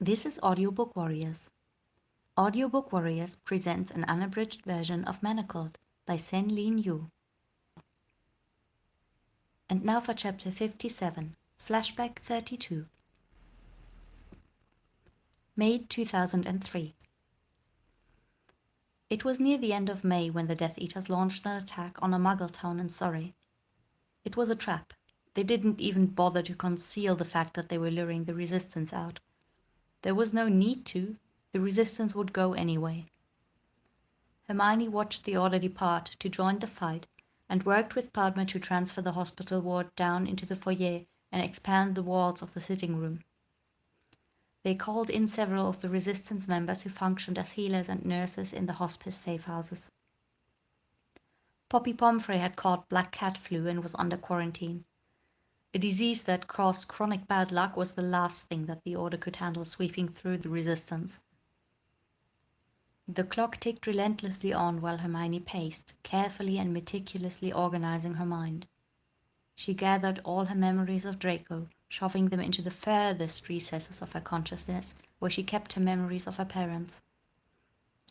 This is Audiobook Warriors. Audiobook Warriors presents an unabridged version of Manacled by SenLinYu. And now for Chapter 57, Flashback 32. May 2003. It was near the end of May when the Death Eaters launched an attack on a Muggle town in Surrey. It was a trap. They didn't even bother to conceal the fact that they were luring the Resistance out. There was no need to. The Resistance would go anyway. Hermione watched the Order depart to join the fight and worked with Padma to transfer the hospital ward down into the foyer and expand the walls of the sitting room. They called in several of the Resistance members who functioned as healers and nurses in the hospice safe houses. Poppy Pomfrey had caught black cat flu and was under quarantine. A disease that caused chronic bad luck was the last thing that the Order could handle sweeping through the Resistance. The clock ticked relentlessly on while Hermione paced, carefully and meticulously organizing her mind. She gathered all her memories of Draco, shoving them into the furthest recesses of her consciousness, where she kept her memories of her parents.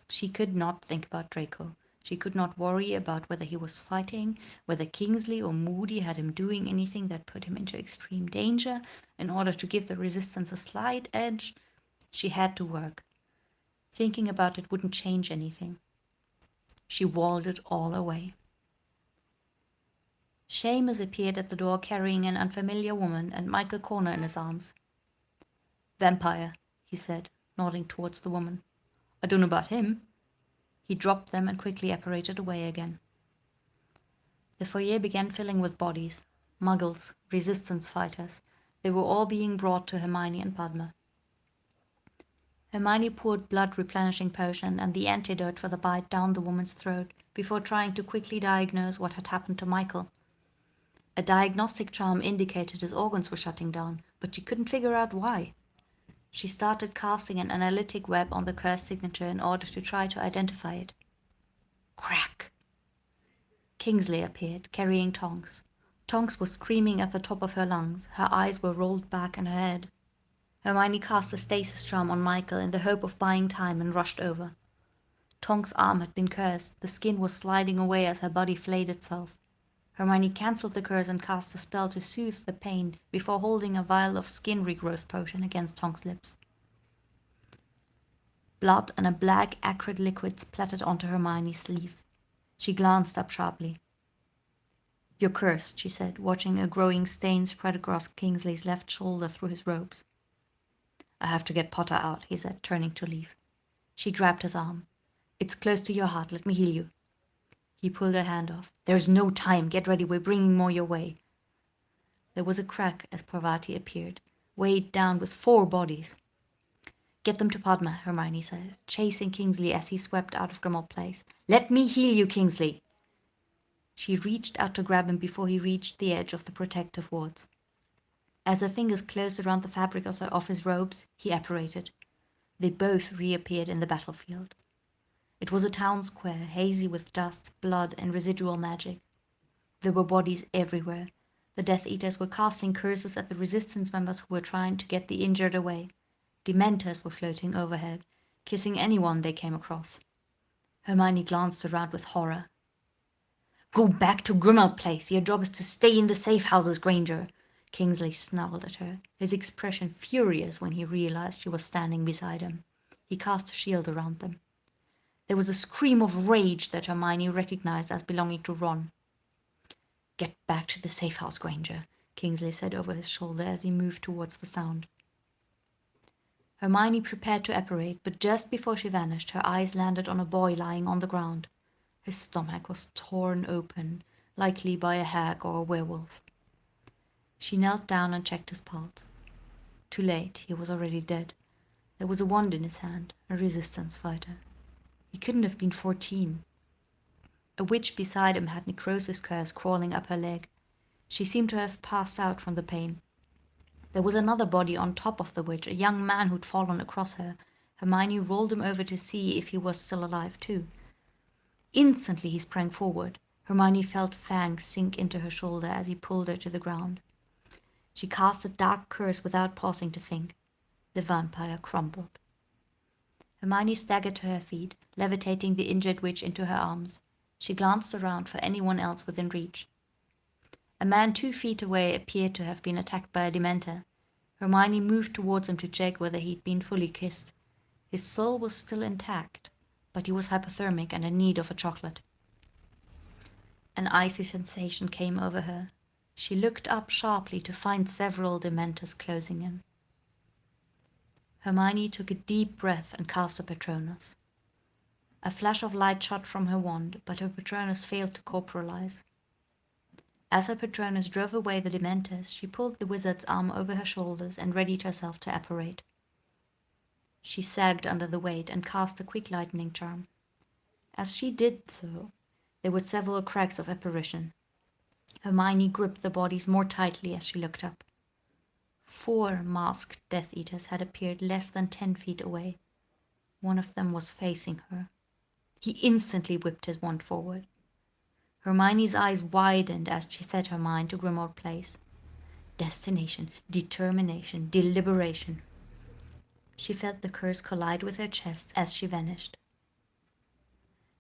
She could not think about Draco. She could not worry about whether he was fighting, whether Kingsley or Moody had him doing anything that put him into extreme danger in order to give the Resistance a slight edge. She had to work. Thinking about it wouldn't change anything. She walled it all away. Seamus appeared at the door carrying an unfamiliar woman and Michael Corner in his arms. "Vampire," he said, nodding towards the woman. "I don't know about him." He dropped them and quickly apparated away again. The foyer began filling with bodies. Muggles, Resistance fighters. They were all being brought to Hermione and Padma. Hermione poured blood-replenishing potion and the antidote for the bite down the woman's throat before trying to quickly diagnose what had happened to Michael. A diagnostic charm indicated his organs were shutting down, but she couldn't figure out why. She started casting an analytic web on the curse signature in order to try to identify it. Crack! Kingsley appeared, carrying Tonks. Tonks was screaming at the top of her lungs. Her eyes were rolled back in her head. Hermione cast a stasis charm on Michael in the hope of buying time and rushed over. Tonks' arm had been cursed. The skin was sliding away as her body flayed itself. Hermione cancelled the curse and cast a spell to soothe the pain before holding a vial of skin regrowth potion against Tonks' lips. Blood and a black, acrid liquid splattered onto Hermione's sleeve. She glanced up sharply. "You're cursed," she said, watching a growing stain spread across Kingsley's left shoulder through his robes. "I have to get Potter out," he said, turning to leave. She grabbed his arm. "It's close to your heart. Let me heal you." He pulled her hand off. "There's no time. Get ready. We're bringing more your way." There was a crack as Parvati appeared, weighed down with 4 bodies. "Get them to Padma," Hermione said, chasing Kingsley as he swept out of Grimmauld Place. "Let me heal you, Kingsley." She reached out to grab him before he reached the edge of the protective wards. As her fingers closed around the fabric of his robes, he apparated. They both reappeared in the battlefield. It was a town square, hazy with dust, blood, and residual magic. There were bodies everywhere. The Death Eaters were casting curses at the Resistance members who were trying to get the injured away. Dementors were floating overhead, kissing anyone they came across. Hermione glanced around with horror. "Go back to Grimmauld Place. Your job is to stay in the safe houses, Granger." Kingsley snarled at her, his expression furious when he realized she was standing beside him. He cast a shield around them. There was a scream of rage that Hermione recognized as belonging to Ron. "Get back to the safe house, Granger," Kingsley said over his shoulder as he moved towards the sound. Hermione prepared to apparate, but just before she vanished, her eyes landed on a boy lying on the ground. His stomach was torn open, likely by a hag or a werewolf. She knelt down and checked his pulse. Too late, he was already dead. There was a wand in his hand, a Resistance fighter. He couldn't have been 14. A witch beside him had necrosis curse crawling up her leg. She seemed to have passed out from the pain. There was another body on top of the witch, a young man who'd fallen across her. Hermione rolled him over to see if he was still alive too. Instantly he sprang forward. Hermione felt fangs sink into her shoulder as he pulled her to the ground. She cast a dark curse without pausing to think. The vampire crumbled. Hermione staggered to her feet, levitating the injured witch into her arms. She glanced around for anyone else within reach. A man 2 feet away appeared to have been attacked by a Dementor. Hermione moved towards him to check whether he'd been fully kissed. His soul was still intact, but he was hypothermic and in need of a chocolate. An icy sensation came over her. She looked up sharply to find several Dementors closing in. Hermione took a deep breath and cast a Patronus. A flash of light shot from her wand, but her Patronus failed to corporalize. As her Patronus drove away the Dementors, she pulled the wizard's arm over her shoulders and readied herself to apparate. She sagged under the weight and cast a quick lightning charm. As she did so, there were several cracks of apparition. Hermione gripped the bodies more tightly as she looked up. 4 masked Death Eaters had appeared less than 10 feet away. One of them was facing her. He instantly whipped his wand forward. Hermione's eyes widened as she set her mind to Grimmauld Place. Destination, determination, deliberation. She felt the curse collide with her chest as she vanished.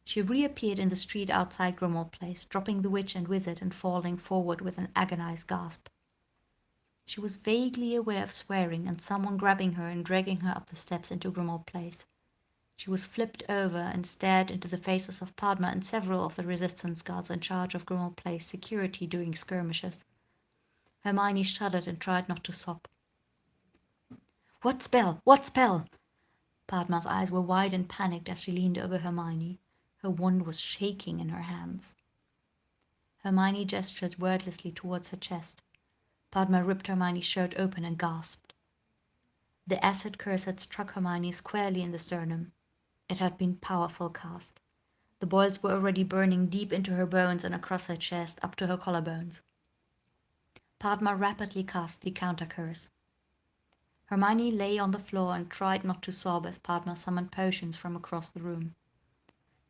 She reappeared in the street outside Grimmauld Place, dropping the witch and wizard and falling forward with an agonized gasp. She was vaguely aware of swearing and someone grabbing her and dragging her up the steps into Grimmauld Place. She was flipped over and stared into the faces of Padma and several of the resistance guards in charge of Grimmauld Place security during skirmishes. Hermione shuddered and tried not to sob. What spell? What spell? Padma's eyes were wide and panicked as she leaned over Hermione. Her wand was shaking in her hands. Hermione gestured wordlessly towards her chest. Padma ripped Hermione's shirt open and gasped. The acid curse had struck Hermione squarely in the sternum. It had been powerful cast. The boils were already burning deep into her bones and across her chest, up to her collarbones. Padma rapidly cast the counter curse. Hermione lay on the floor and tried not to sob as Padma summoned potions from across the room.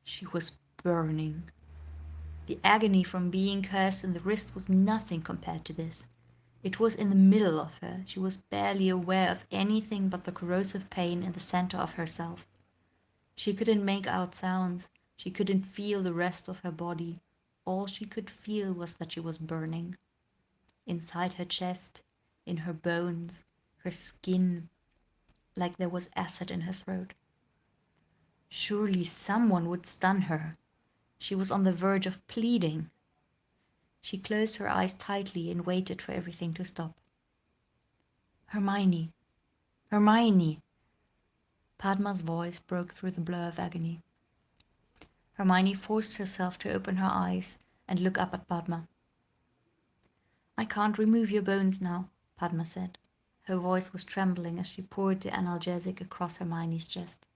She was burning. The agony from being cursed in the wrist was nothing compared to this. It was in the middle of her. She was barely aware of anything but the corrosive pain in the center of herself. She couldn't make out sounds. She couldn't feel the rest of her body. All she could feel was that she was burning. Inside her chest, in her bones, her skin, like there was acid in her throat. Surely someone would stun her. She was on the verge of pleading. She closed her eyes tightly and waited for everything to stop. Hermione! Hermione! Padma's voice broke through the blur of agony. Hermione forced herself to open her eyes and look up at Padma. I can't remove your bones now, Padma said. Her voice was trembling as she poured the analgesic across Hermione's chest.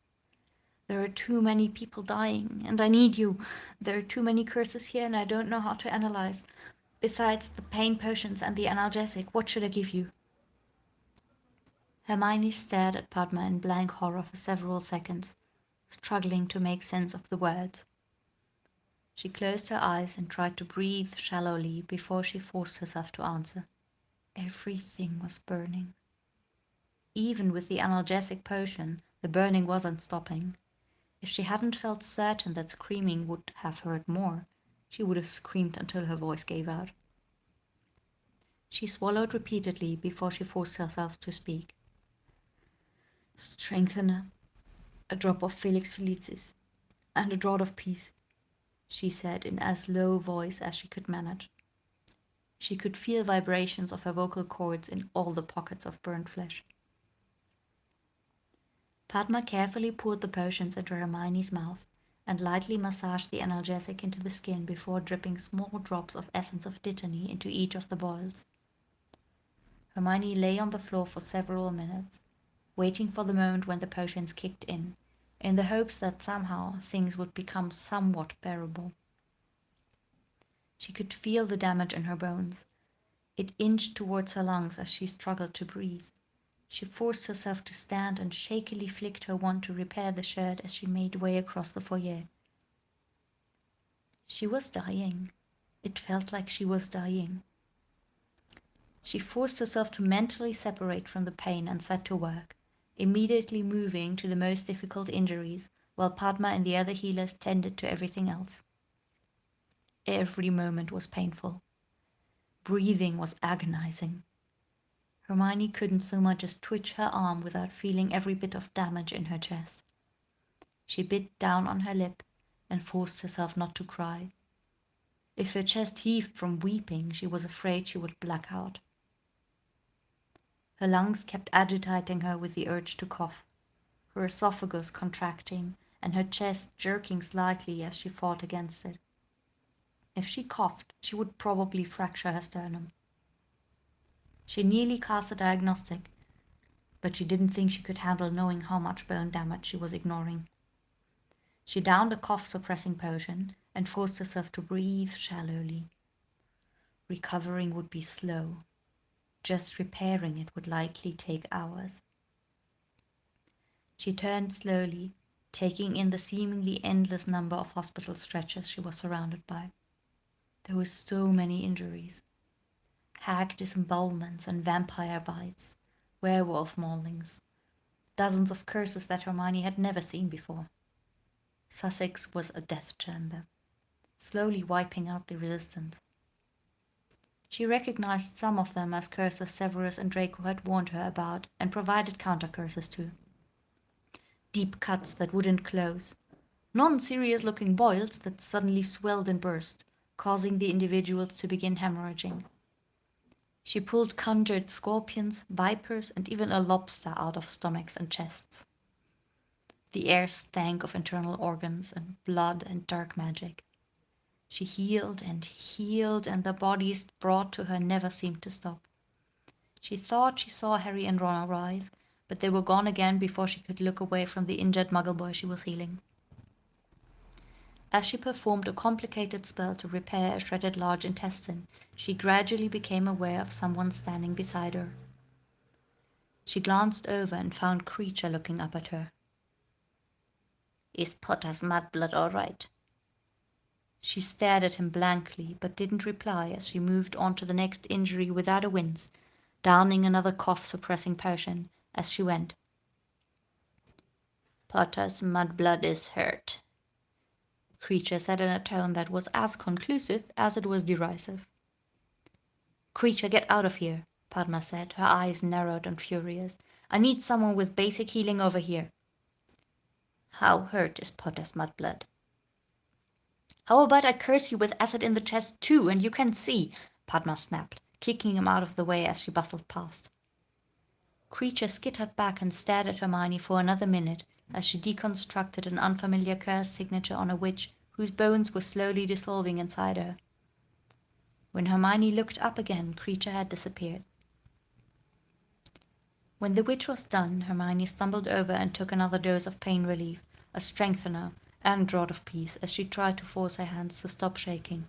There are too many people dying, and I need you. There are too many curses here, and I don't know how to analyze. Besides the pain potions and the analgesic, what should I give you? Hermione stared at Padma in blank horror for several seconds, struggling to make sense of the words. She closed her eyes and tried to breathe shallowly before she forced herself to answer. Everything was burning. Even with the analgesic potion, the burning wasn't stopping. If she hadn't felt certain that screaming would have hurt more, she would have screamed until her voice gave out. She swallowed repeatedly before she forced herself to speak. Strengthener, a drop of Felix Felicis, and a draught of peace, she said in as low voice as she could manage. She could feel vibrations of her vocal cords in all the pockets of burnt flesh. Padma carefully poured the potions into Hermione's mouth and lightly massaged the analgesic into the skin before dripping small drops of essence of dittany into each of the boils. Hermione lay on the floor for several minutes, waiting for the moment when the potions kicked in the hopes that somehow things would become somewhat bearable. She could feel the damage in her bones. It inched towards her lungs as she struggled to breathe. She forced herself to stand and shakily flicked her wand to repair the shirt as she made way across the foyer. She was dying. It felt like she was dying. She forced herself to mentally separate from the pain and set to work. immediately moving to the most difficult injuries, while Padma and the other healers tended to everything else. Every moment was painful. Breathing was agonizing. Hermione couldn't so much as twitch her arm without feeling every bit of damage in her chest. She bit down on her lip and forced herself not to cry. If her chest heaved from weeping, she was afraid she would black out. Her lungs kept agitating her with the urge to cough, her esophagus contracting and her chest jerking slightly as she fought against it. If she coughed, she would probably fracture her sternum. She nearly cast a diagnostic, but she didn't think she could handle knowing how much bone damage she was ignoring. She downed a cough-suppressing potion and forced herself to breathe shallowly. Recovering would be slow. Just repairing it would likely take hours. She turned slowly, taking in the seemingly endless number of hospital stretchers she was surrounded by. There were so many injuries. Hag disembowelments and vampire bites, werewolf maulings, dozens of curses that Hermione had never seen before. Sussex was a death chamber, slowly wiping out the resistance. She recognized some of them as curses Severus and Draco had warned her about and provided counter-curses to. Deep cuts that wouldn't close, non-serious looking boils that suddenly swelled and burst, causing the individuals to begin hemorrhaging. She pulled conjured scorpions, vipers, and even a lobster out of stomachs and chests. The air stank of internal organs and blood and dark magic. She healed, and the bodies brought to her never seemed to stop. She thought she saw Harry and Ron arrive, but they were gone again before she could look away from the injured muggle boy she was healing. As she performed a complicated spell to repair a shredded large intestine, she gradually became aware of someone standing beside her. She glanced over and found Creature looking up at her. "Is Potter's mudblood all right?" She stared at him blankly, but didn't reply as she moved on to the next injury without a wince, downing another cough-suppressing potion as she went. "Potter's mudblood is hurt," Creature said in a tone that was as conclusive as it was derisive. "Creature, get out of here," Padma said, her eyes narrowed and furious. "I need someone with basic healing over here." "How hurt is Potter's mudblood?" "How about I curse you with acid in the chest too, and you can see," Padma snapped, kicking him out of the way as she bustled past. Creature skittered back and stared at Hermione for another minute as she deconstructed an unfamiliar curse signature on a witch whose bones were slowly dissolving inside her. When Hermione looked up again, Creature had disappeared. When the witch was done, Hermione stumbled over and took another dose of pain relief, a strengthener, and draught of peace as she tried to force her hands to stop shaking.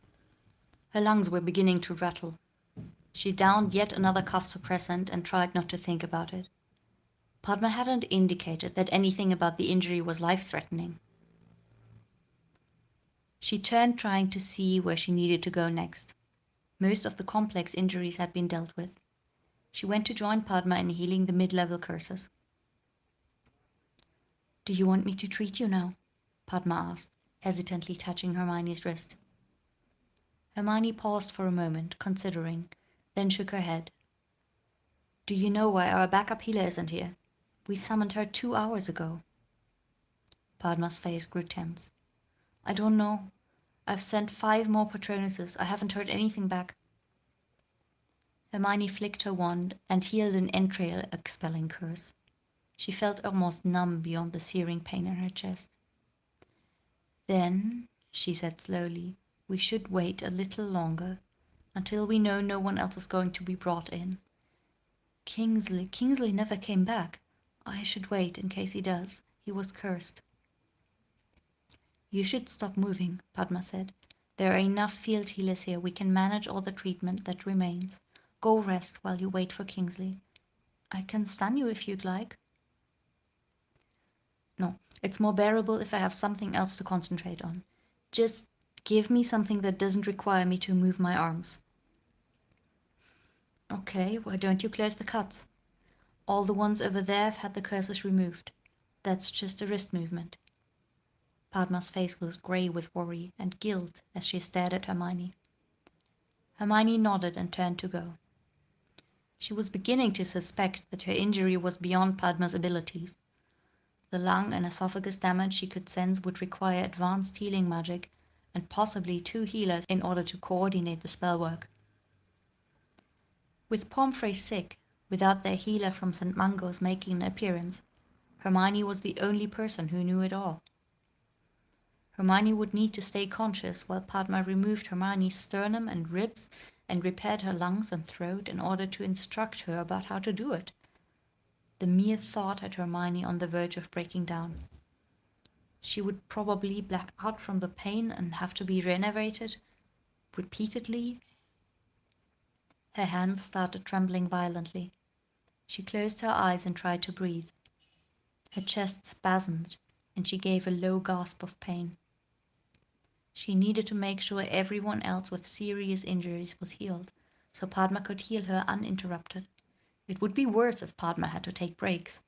Her lungs were beginning to rattle. She downed yet another cough suppressant and tried not to think about it. Padma hadn't indicated that anything about the injury was life-threatening. She turned, trying to see where she needed to go next. Most of the complex injuries had been dealt with. She went to join Padma in healing the mid-level curses. "Do you want me to treat you now?" Padma asked, hesitantly touching Hermione's wrist. Hermione paused for a moment, considering, then shook her head. "Do you know why our backup healer isn't here? We summoned her 2 hours ago." Padma's face grew tense. "I don't know. I've sent 5 more Patronuses. I haven't heard anything back." Hermione flicked her wand and healed an entrail-expelling curse. She felt almost numb beyond the searing pain in her chest. "Then," she said slowly, "we should wait a little longer, until we know no one else is going to be brought in. Kingsley never came back. I should wait in case he does. He was cursed." "You should stop moving," Padma said. "There are enough field healers here. We can manage all the treatment that remains. Go rest while you wait for Kingsley. I can stun you if you'd like." "No, it's more bearable if I have something else to concentrate on. Just give me something that doesn't require me to move my arms." "Okay, why don't you close the cuts?" All the ones over there have had the curses removed. That's just a wrist movement. Padma's face was grey with worry and guilt as she stared at Hermione. Hermione nodded and turned to go. She was beginning to suspect that her injury was beyond Padma's abilities. The lung and esophagus damage she could sense would require advanced healing magic and possibly 2 healers in order to coordinate the spell work. With Pomfrey sick, without their healer from St. Mungo's making an appearance, Hermione was the only person who knew it all. Hermione would need to stay conscious while Padma removed Hermione's sternum and ribs and repaired her lungs and throat in order to instruct her about how to do it. The mere thought had Hermione on the verge of breaking down. She would probably black out from the pain and have to be renovated repeatedly. Her hands started trembling violently. She closed her eyes and tried to breathe. Her chest spasmed, and she gave a low gasp of pain. She needed to make sure everyone else with serious injuries was healed, so Padma could heal her uninterrupted. It would be worse if Padma had to take breaks.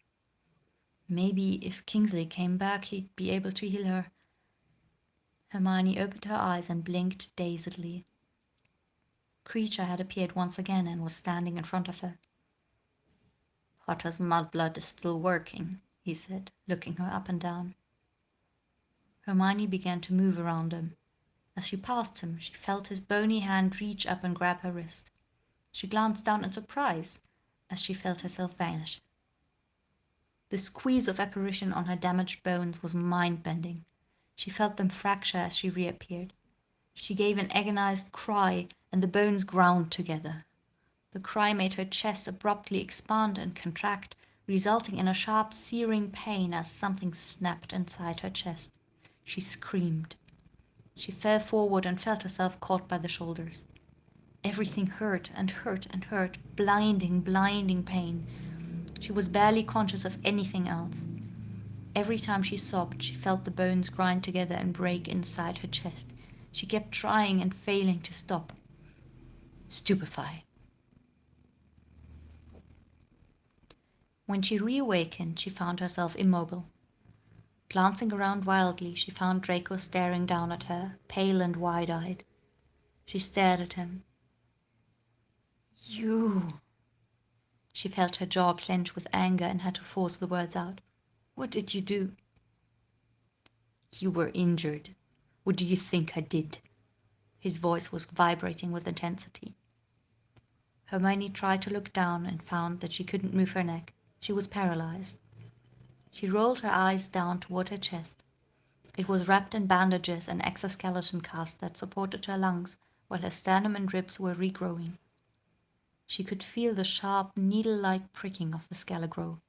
Maybe if Kingsley came back, he'd be able to heal her. Hermione opened her eyes and blinked dazedly. Kreacher had appeared once again and was standing in front of her. Potter's mudblood is still working, he said, looking her up and down. Hermione began to move around him. As she passed him, she felt his bony hand reach up and grab her wrist. She glanced down in surprise as she felt herself vanish. The squeeze of apparition on her damaged bones was mind-bending. She felt them fracture as she reappeared. She gave an agonized cry, and the bones ground together. The cry made her chest abruptly expand and contract, resulting in a sharp, searing pain as something snapped inside her chest. She screamed. She fell forward and felt herself caught by the shoulders. Everything hurt and hurt and hurt, blinding, blinding pain. She was barely conscious of anything else. Every time she sobbed, she felt the bones grind together and break inside her chest. She kept trying and failing to stop. Stupefy. When she reawakened, she found herself immobile. Glancing around wildly, she found Draco staring down at her, pale and wide-eyed. She stared at him. You. She felt her jaw clench with anger and had to force the words out. What did you do? You were injured. What do you think I did? His voice was vibrating with intensity. Hermione tried to look down and found that she couldn't move her neck. She was paralyzed. She rolled her eyes down toward her chest. It was wrapped in bandages and exoskeleton cast that supported her lungs, while her sternum and ribs were regrowing. She could feel the sharp, needle-like pricking of the scaligro.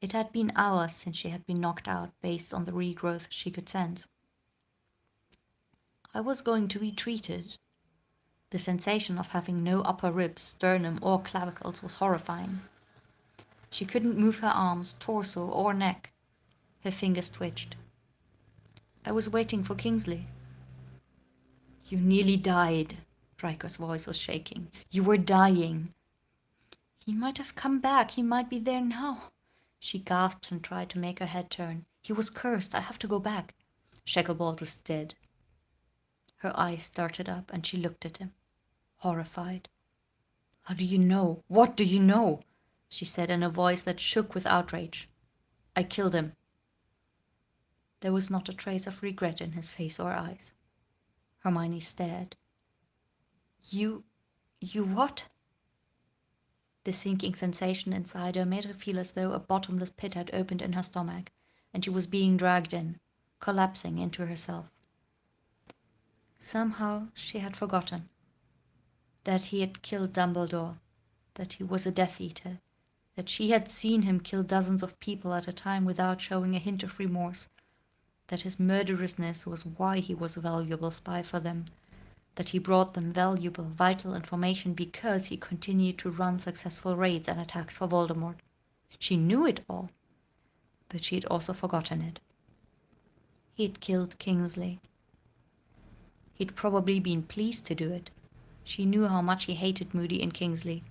It had been hours since she had been knocked out based on the regrowth she could sense. I was going to be treated. The sensation of having no upper ribs, sternum, or clavicles was horrifying. She couldn't move her arms, torso, or neck. Her fingers twitched. I was waiting for Kingsley. You nearly died. Draco's voice was shaking. You were dying. He might have come back. He might be there now. She gasped and tried to make her head turn. He was cursed. I have to go back. Shacklebolt is dead. Her eyes started up and she looked at him, horrified. How do you know? What do you know? She said in a voice that shook with outrage. I killed him. There was not a trace of regret in his face or eyes. Hermione stared. You what? The sinking sensation inside her made her feel as though a bottomless pit had opened in her stomach, and she was being dragged in, collapsing into herself. Somehow she had forgotten that he had killed Dumbledore, that he was a Death Eater, that she had seen him kill dozens of people at a time without showing a hint of remorse, that his murderousness was why he was a valuable spy for them, that he brought them valuable, vital information because he continued to run successful raids and attacks for Voldemort. She knew it all, but she had also forgotten it. He'd killed Kingsley. He'd probably been pleased to do it. She knew how much he hated Moody and Kingsley.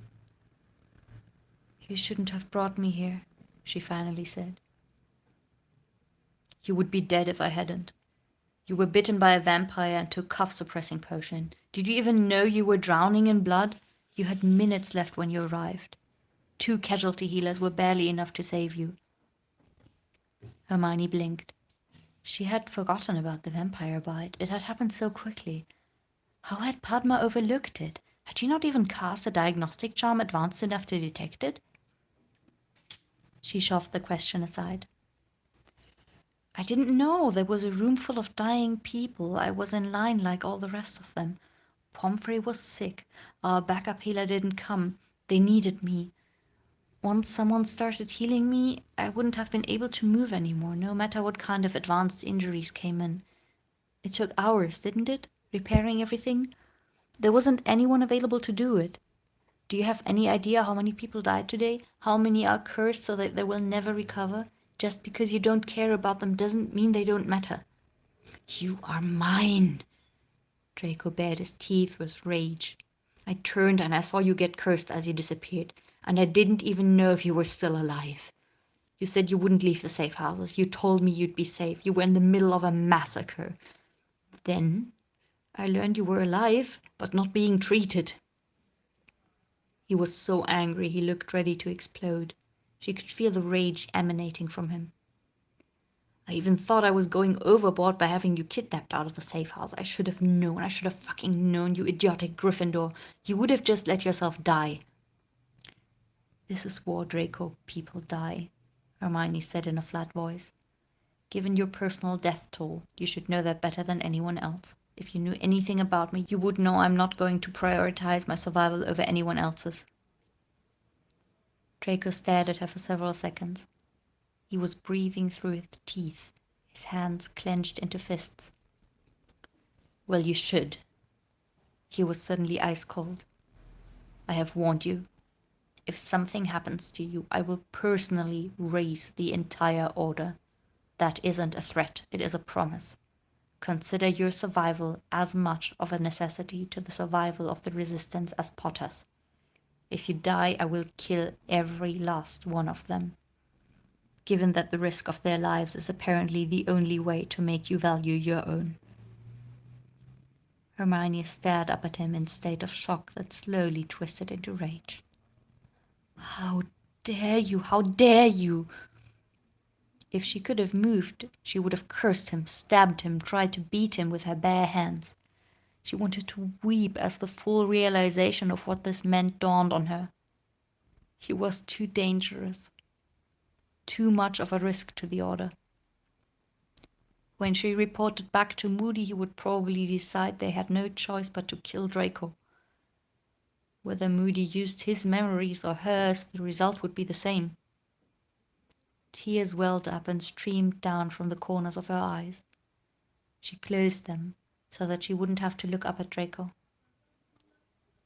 You shouldn't have brought me here, she finally said. You would be dead if I hadn't. You were bitten by a vampire and took cough-suppressing potion. Did you even know you were drowning in blood? You had minutes left when you arrived. 2 casualty healers were barely enough to save you. Hermione blinked. She had forgotten about the vampire bite. It had happened so quickly. How had Padma overlooked it? Had she not even cast a diagnostic charm advanced enough to detect it? She shoved the question aside. I didn't know there was a room full of dying people. I was in line like all the rest of them. Pomfrey was sick. Our backup healer didn't come. They needed me. Once someone started healing me, I wouldn't have been able to move anymore, no matter what kind of advanced injuries came in. It took hours, didn't it? Repairing everything? There wasn't anyone available to do it. Do you have any idea how many people died today? How many are cursed so that they will never recover? Just because you don't care about them doesn't mean they don't matter. You are mine. Draco bared his teeth with rage. I turned and I saw you get cursed as you disappeared, and I didn't even know if you were still alive. You said you wouldn't leave the safe houses. You told me you'd be safe. You were in the middle of a massacre. Then I learned you were alive, but not being treated. He was so angry he looked ready to explode. She could feel the rage emanating from him. I even thought I was going overboard by having you kidnapped out of the safe house. I should have known. I should have fucking known, you idiotic Gryffindor. You would have just let yourself die. This is war, Draco. People die, Hermione said in a flat voice. Given your personal death toll, you should know that better than anyone else. If you knew anything about me, you would know I'm not going to prioritize my survival over anyone else's. Draco stared at her for several seconds. He was breathing through his teeth, his hands clenched into fists. Well, you should. He was suddenly ice cold. I have warned you. If something happens to you, I will personally raise the entire order. That isn't a threat, it is a promise. Consider your survival as much of a necessity to the survival of the Resistance as Potter's. If you die, I will kill every last one of them. Given that the risk of their lives is apparently the only way to make you value your own. Hermione stared up at him in a state of shock that slowly twisted into rage. How dare you? How dare you? If she could have moved, she would have cursed him, stabbed him, tried to beat him with her bare hands. She wanted to weep as the full realization of what this meant dawned on her. He was too dangerous. Too much of a risk to the Order. When she reported back to Moody, he would probably decide they had no choice but to kill Draco. Whether Moody used his memories or hers, the result would be the same. Tears welled up and streamed down from the corners of her eyes. She closed them so that she wouldn't have to look up at Draco.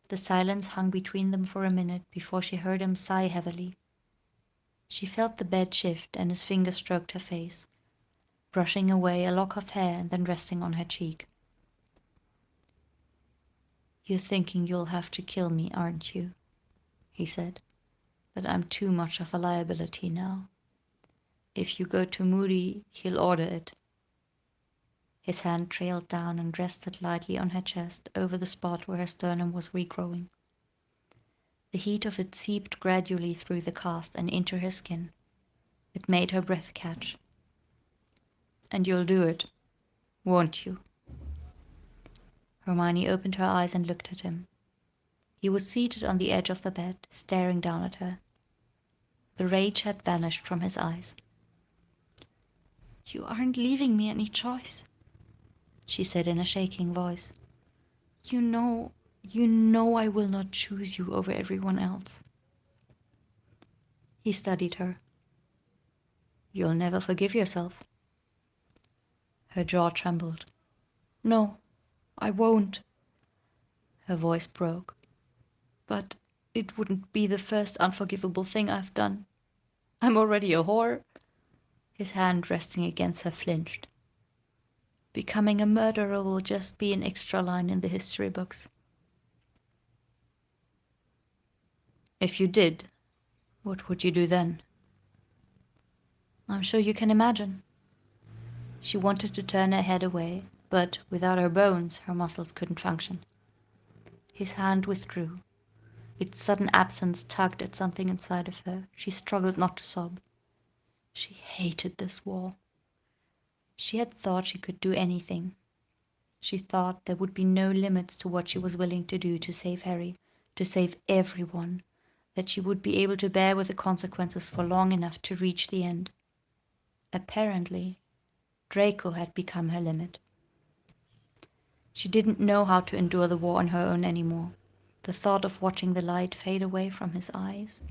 The silence hung between them for a minute before she heard him sigh heavily. She felt the bed shift and his fingers stroked her face, brushing away a lock of hair and then resting on her cheek. You're thinking you'll have to kill me, aren't you? He said. That I'm too much of a liability now. If you go to Moody, he'll order it. His hand trailed down and rested lightly on her chest, over the spot where her sternum was regrowing. The heat of it seeped gradually through the cast and into her skin. It made her breath catch. And you'll do it, won't you? Hermione opened her eyes and looked at him. He was seated on the edge of the bed, staring down at her. The rage had vanished from his eyes. You aren't leaving me any choice, she said in a shaking voice. You know I will not choose you over everyone else. He studied her. You'll never forgive yourself. Her jaw trembled. No, I won't. Her voice broke. But it wouldn't be the first unforgivable thing I've done. I'm already a whore. His hand resting against her flinched. Becoming a murderer will just be an extra line in the history books. If you did, What would you do then? I'm sure you can imagine. She wanted to turn her head away, but without her bones, her muscles couldn't function. His hand withdrew. Its sudden absence tugged at something inside of her. She struggled not to sob. She hated this war. She had thought she could do anything. She thought there would be no limits to what she was willing to do to save Harry, to save everyone, that she would be able to bear with the consequences for long enough to reach the end. Apparently, Draco had become her limit. She didn't know how to endure the war on her own anymore. The thought of watching the light fade away from his eyes.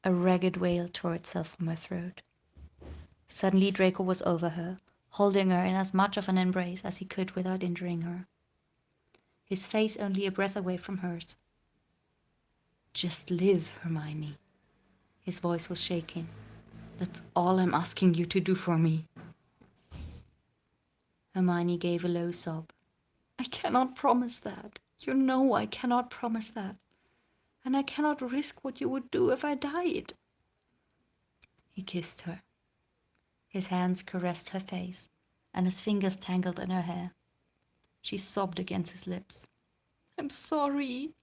A ragged wail tore itself from her throat. Suddenly Draco was over her, holding her in as much of an embrace as he could without injuring her. His face only a breath away from hers. Just live, Hermione. His voice was shaking. That's all I'm asking you to do for me. Hermione gave a low sob. I cannot promise that. You know I cannot promise that. And I cannot risk what you would do if I died. He kissed her. His hands caressed her face, and his fingers tangled in her hair. She sobbed against his lips. I'm sorry,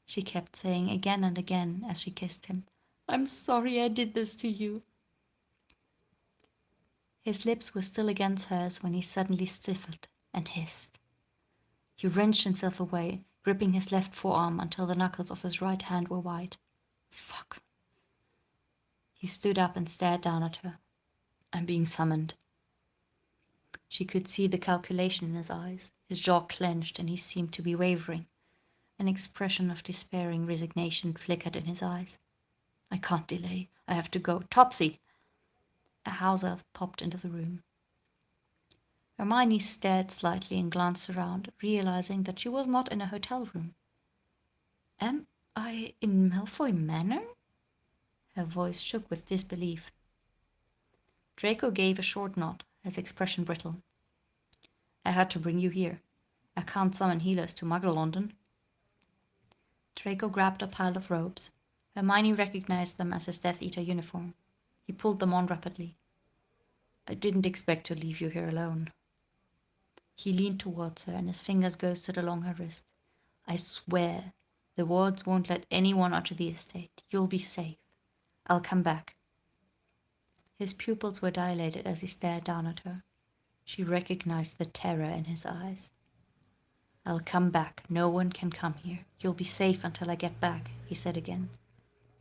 she kept saying again and again as she kissed him. I'm sorry I did this to you. His lips were still against hers when he suddenly stiffened and hissed. He wrenched himself away, gripping his left forearm until the knuckles of his right hand were white. Fuck. He stood up and stared down at her. I'm being summoned. She could see the calculation in his eyes. His jaw clenched and he seemed to be wavering. An expression of despairing resignation flickered in his eyes. I can't delay. I have to go. Topsy! A house elf popped into the room. Hermione stared slightly and glanced around, realizing that she was not in a hotel room. Am I in Malfoy Manor? Her voice shook with disbelief. Draco gave a short nod, his expression brittle. I had to bring you here. I can't summon healers to Muggle London. Draco grabbed a pile of robes. Hermione recognized them as his Death Eater uniform. He pulled them on rapidly. I didn't expect to leave you here alone. He leaned towards her and his fingers ghosted along her wrist. I swear, the wards won't let anyone onto the estate. You'll be safe. I'll come back. His pupils were dilated as he stared down at her. She recognized the terror in his eyes. I'll come back. No one can come here. You'll be safe until I get back, he said again.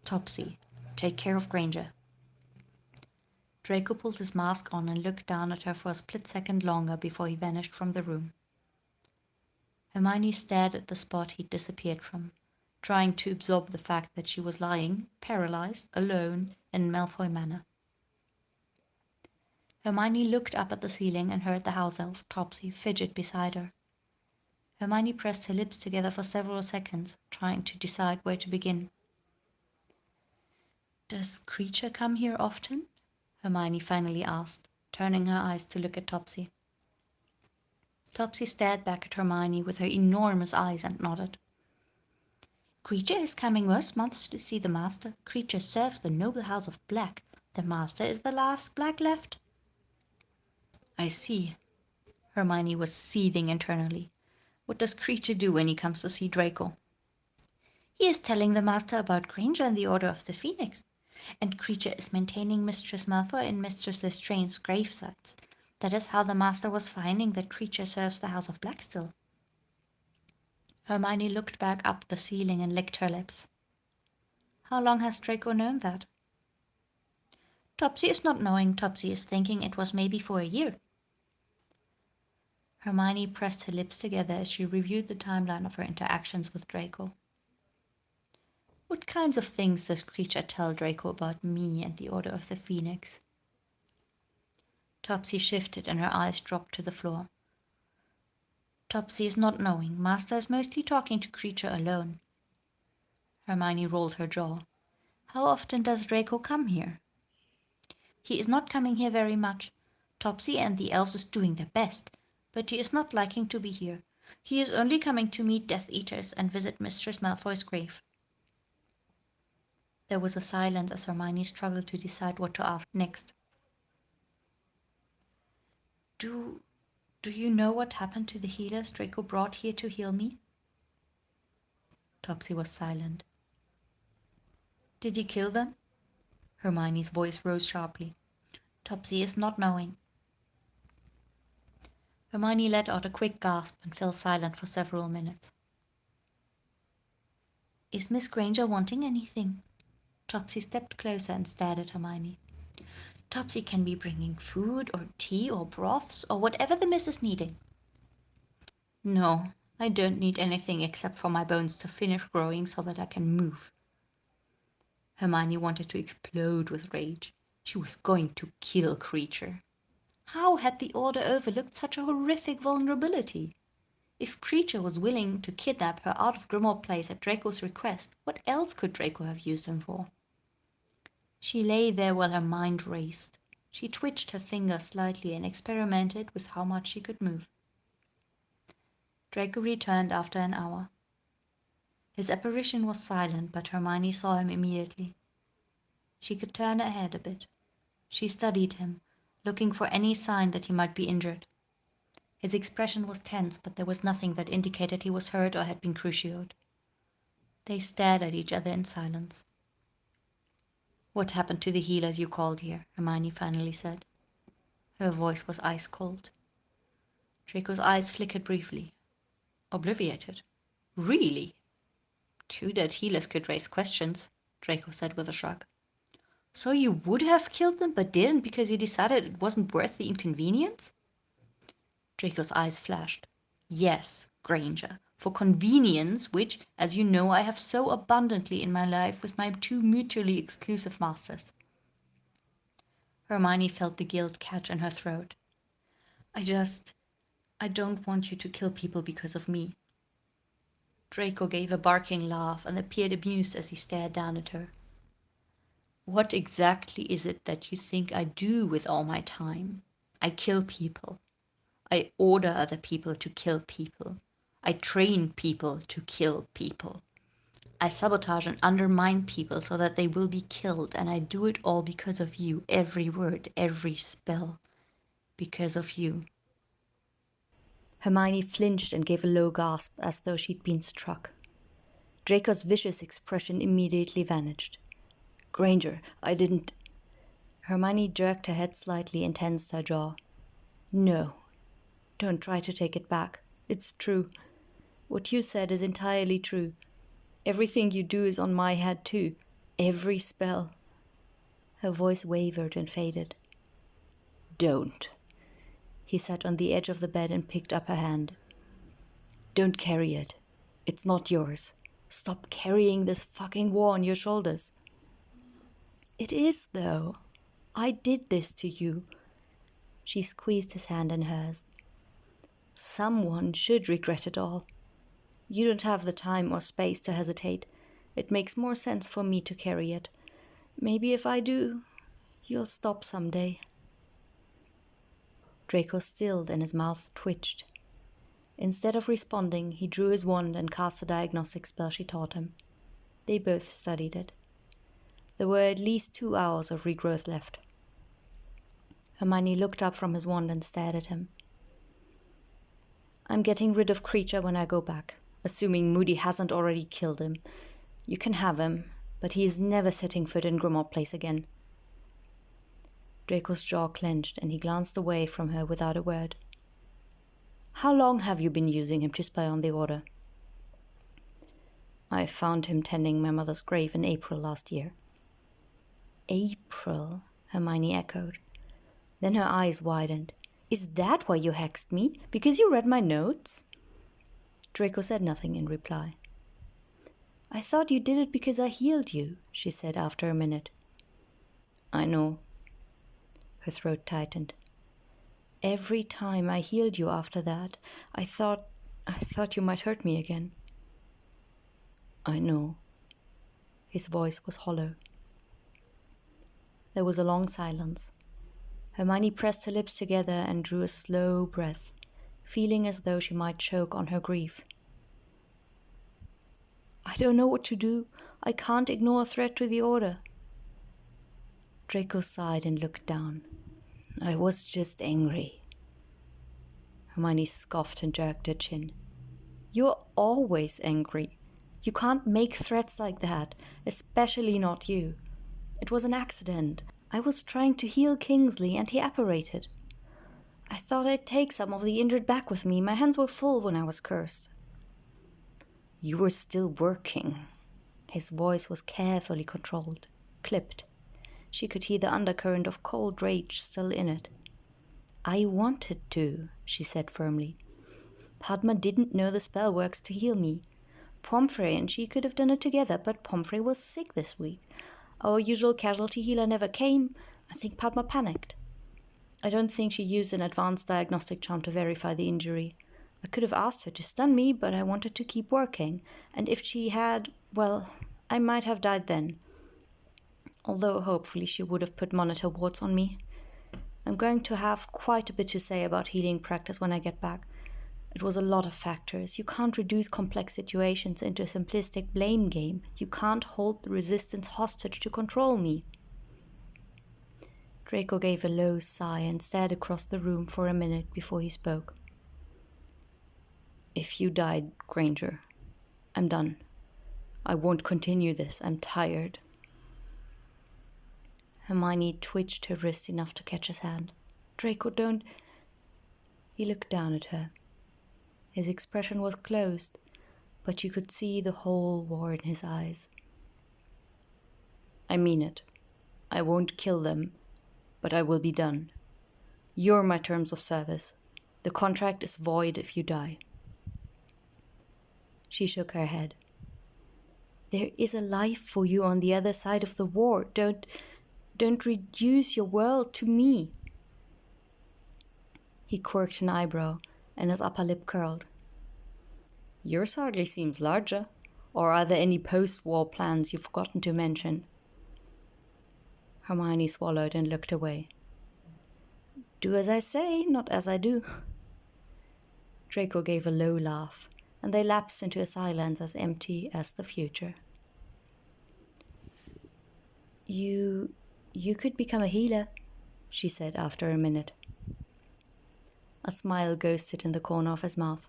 Topsy, take care of Granger. Draco pulled his mask on and looked down at her for a split second longer before he vanished from the room. Hermione stared at the spot he'd disappeared from, trying to absorb the fact that she was lying, paralyzed, alone, in Malfoy Manor. Hermione looked up at the ceiling and heard the house elf, Topsy, fidget beside her. Hermione pressed her lips together for several seconds, trying to decide where to begin. Does Creature come here often? Hermione finally asked, turning her eyes to look at Topsy. Topsy stared back at Hermione with her enormous eyes and nodded. Creature is coming most months to see the Master. Creature serves the noble house of Black. The Master is the last Black left. I see. Hermione was seething internally. What does Creature do when he comes to see Draco? He is telling the Master about Granger and the Order of the Phoenix. And Creature is maintaining Mistress Malfoy and Mistress Lestrange's gravesites. That is how the Master was finding that Creature serves the House of Black still. Hermione looked back up the ceiling and licked her lips. How long has Draco known that? Topsy is not knowing. Topsy is thinking it was maybe for a year. Hermione pressed her lips together as she reviewed the timeline of her interactions with Draco. What kinds of things does Creature tell Draco about me and the Order of the Phoenix? Topsy shifted and her eyes dropped to the floor. Topsy is not knowing. Master is mostly talking to Creature alone. Hermione rolled her jaw. How often does Draco come here? He is not coming here very much. Topsy and the elves is doing their best, but he is not liking to be here. He is only coming to meet Death Eaters and visit Mistress Malfoy's grave. There was a silence as Hermione struggled to decide what to ask next. Do you know what happened to the healers Draco brought here to heal me? Topsy was silent. Did you kill them? Hermione's voice rose sharply. Topsy is not knowing. Hermione let out a quick gasp and fell silent for several minutes. Is Miss Granger wanting anything? Topsy stepped closer and stared at Hermione. Topsy can be bringing food or tea or broths or whatever the miss is needing. No, I don't need anything except for my bones to finish growing so that I can move. Hermione wanted to explode with rage. She was going to kill Kreacher. How had the Order overlooked such a horrific vulnerability? If Kreacher was willing to kidnap her out of Grimmauld Place at Draco's request, what else could Draco have used him for? She lay there while her mind raced. She twitched her fingers slightly and experimented with how much she could move. Draco returned after an hour. His apparition was silent, but Hermione saw him immediately. She could turn her head a bit. She studied him, looking for any sign that he might be injured. His expression was tense, but there was nothing that indicated he was hurt or had been crucioed. They stared at each other in silence. What happened to the healers you called here? Hermione finally said. Her voice was ice cold. Draco's eyes flickered briefly. Obliviated. Really? Two dead healers could raise questions, Draco said with a shrug. So you would have killed them, but didn't because you decided it wasn't worth the inconvenience? Draco's eyes flashed. Yes, Granger, for convenience, which, as you know, I have so abundantly in my life with my two mutually exclusive masters. Hermione felt the guilt catch in her throat. I don't want you to kill people because of me. Draco gave a barking laugh and appeared amused as he stared down at her. What exactly is it that you think I do with all my time? I kill people. I order other people to kill people. I train people to kill people. I sabotage and undermine people so that they will be killed, and I do it all because of you. Every word, every spell. Because of you. Hermione flinched and gave a low gasp as though she'd been struck. Draco's vicious expression immediately vanished. Granger, I didn't... Hermione jerked her head slightly and tensed her jaw. No. Don't try to take it back. It's true. What you said is entirely true. Everything you do is on my head too. Every spell. Her voice wavered and faded. Don't. He sat on the edge of the bed and picked up her hand. Don't carry it. It's not yours. Stop carrying this fucking war on your shoulders. It is, though. I did this to you. She squeezed his hand in hers. Someone should regret it all. You don't have the time or space to hesitate. It makes more sense for me to carry it. Maybe if I do, you'll stop someday. Draco stilled and his mouth twitched. Instead of responding, he drew his wand and cast the diagnostic spell she taught him. They both studied it. There were at least 2 hours of regrowth left. Hermione looked up from his wand and stared at him. I'm getting rid of Kreacher when I go back, assuming Moody hasn't already killed him. You can have him, but he is never setting foot in Grimmauld Place again. Draco's jaw clenched and he glanced away from her without a word. How long have you been using him to spy on the Order? I found him tending my mother's grave in April last year. April, Hermione echoed. Then her eyes widened. Is that why you hexed me? Because you read my notes? Draco said nothing in reply. I thought you did it because I healed you, she said after a minute. I know. Her throat tightened. Every time I healed you after that, I thought you might hurt me again. I know. His voice was hollow. There was a long silence. Hermione pressed her lips together and drew a slow breath, feeling as though she might choke on her grief. I don't know what to do. I can't ignore a threat to the Order. Draco sighed and looked down. I was just angry. Hermione scoffed and jerked her chin. You're always angry. You can't make threats like that, especially not you. It was an accident. I was trying to heal Kingsley and he apparated. I thought I'd take some of the injured back with me. My hands were full when I was cursed. You were still working. His voice was carefully controlled, clipped. She could hear the undercurrent of cold rage still in it. I wanted to, she said firmly. Padma didn't know the spell works to heal me. Pomfrey and she could have done it together, but Pomfrey was sick this week. Our usual casualty healer never came. I think Padma panicked. I don't think she used an advanced diagnostic charm to verify the injury. I could have asked her to stun me, but I wanted to keep working. And if she had, well, I might have died then. Although hopefully she would have put monitor wards on me. I'm going to have quite a bit to say about healing practice when I get back. It was a lot of factors. You can't reduce complex situations into a simplistic blame game. You can't hold the resistance hostage to control me. Draco gave a low sigh and stared across the room for a minute before he spoke. If you died, Granger, I'm done. I won't continue this. I'm tired. Hermione twitched her wrist enough to catch his hand. Draco, don't... He looked down at her. His expression was closed, but you could see the whole war in his eyes. I mean it. I won't kill them, but I will be done. You're my terms of service. The contract is void if you die. She shook her head. There is a life for you on the other side of the war. Don't reduce your world to me. He quirked an eyebrow, and his upper lip curled. Yours hardly seems larger. Or are there any post-war plans you've forgotten to mention? Hermione swallowed and looked away. Do as I say, not as I do. Draco gave a low laugh, and they lapsed into a silence as empty as the future. You could become a healer, she said after a minute. A smile ghosted in the corner of his mouth.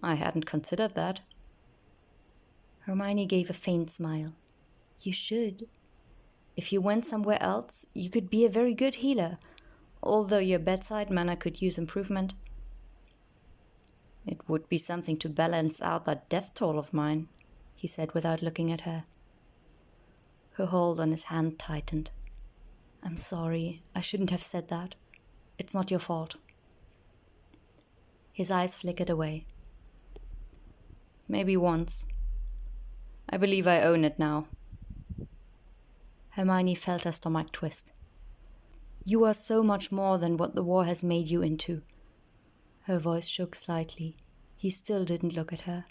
I hadn't considered that. Hermione gave a faint smile. You should. If you went somewhere else, you could be a very good healer, although your bedside manner could use improvement. It would be something to balance out that death toll of mine, he said without looking at her. Her hold on his hand tightened. I'm sorry, I shouldn't have said that. It's not your fault. His eyes flickered away. Maybe once. I believe I own it now. Hermione felt her stomach twist. You are so much more than what the war has made you into. Her voice shook slightly. He still didn't look at her.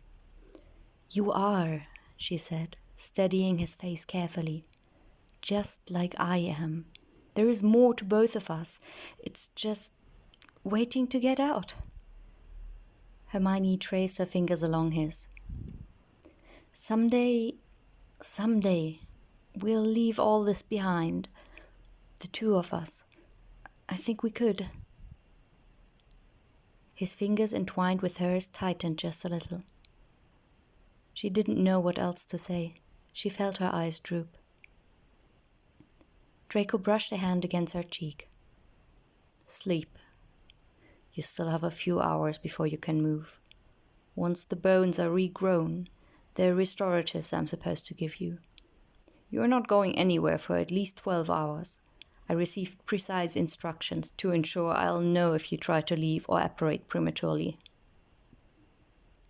You are, she said, steadying his face carefully. Just like I am. There is more to both of us. It's just waiting to get out. Hermione traced her fingers along his. Someday, we'll leave all this behind. The two of us. I think we could. His fingers entwined with hers tightened just a little. She didn't know what else to say. She felt her eyes droop. Draco brushed a hand against her cheek. Sleep. You still have a few hours before you can move. Once the bones are regrown, there are restoratives I'm supposed to give you. You're not going anywhere for at least 12 hours. I received precise instructions to ensure I'll know if you try to leave or apparate prematurely.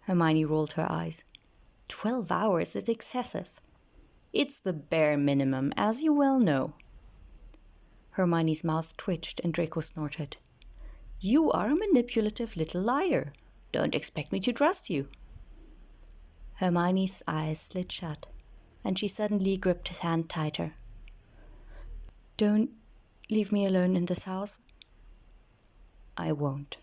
Hermione rolled her eyes. 12 hours is excessive. It's the bare minimum, as you well know. Hermione's mouth twitched and Draco snorted. You are a manipulative little liar. Don't expect me to trust you. Hermione's eyes slid shut, and she suddenly gripped his hand tighter. Don't leave me alone in this house. I won't.